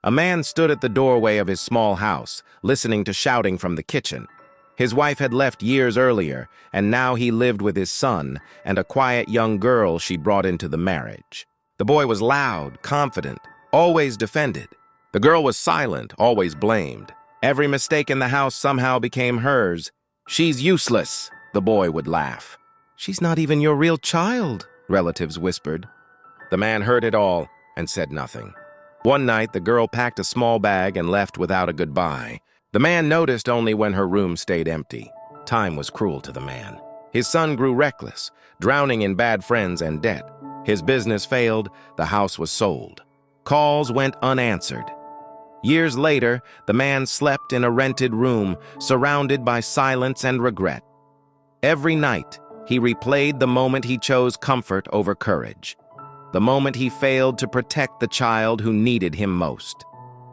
A man stood at the doorway of his small house, listening to shouting from the kitchen. His wife had left years earlier, and now he lived with his son and a quiet young girl she brought into the marriage. The boy was loud, confident, always defended. The girl was silent, always blamed. Every mistake in the house somehow became hers. "She's useless," the boy would laugh. "She's not even your real child," relatives whispered. The man heard it all and said nothing. One night, the girl packed a small bag and left without a goodbye. The man noticed only when her room stayed empty. Time was cruel to the man. His son grew reckless, drowning in bad friends and debt. His business failed, the house was sold. Calls went unanswered. Years later, the man slept in a rented room, surrounded by silence and regret. Every night, he replayed the moment he chose comfort over courage. The moment he failed to protect the child who needed him most.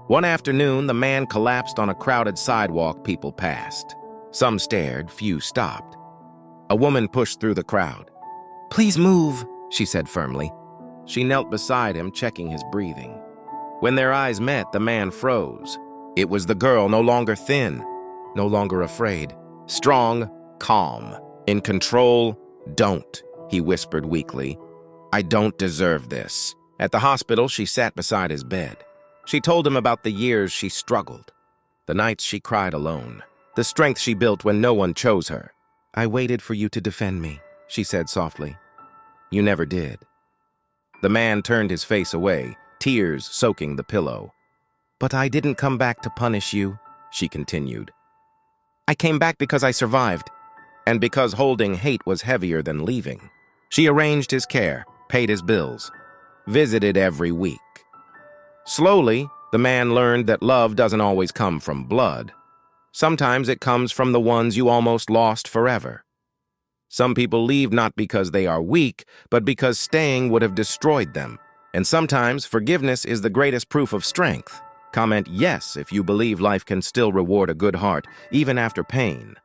One afternoon, the man collapsed on a crowded sidewalk people passed. Some stared, few stopped. A woman pushed through the crowd. "Please move," she said firmly. She knelt beside him, checking his breathing. When their eyes met, the man froze. It was the girl, no longer thin, no longer afraid. Strong, calm, in control. "Don't," he whispered weakly. "I don't deserve this." At the hospital, she sat beside his bed. She told him about the years she struggled, the nights she cried alone, the strength she built when no one chose her. "I waited for you to defend me," she said softly. "You never did." The man turned his face away, tears soaking the pillow. "But I didn't come back to punish you," she continued. "I came back because I survived, and because holding hate was heavier than leaving." She arranged his care, paid his bills, visited every week. Slowly, the man learned that love doesn't always come from blood. Sometimes it comes from the ones you almost lost forever. Some people leave not because they are weak, but because staying would have destroyed them. And sometimes forgiveness is the greatest proof of strength. Comment yes if you believe life can still reward a good heart, even after pain.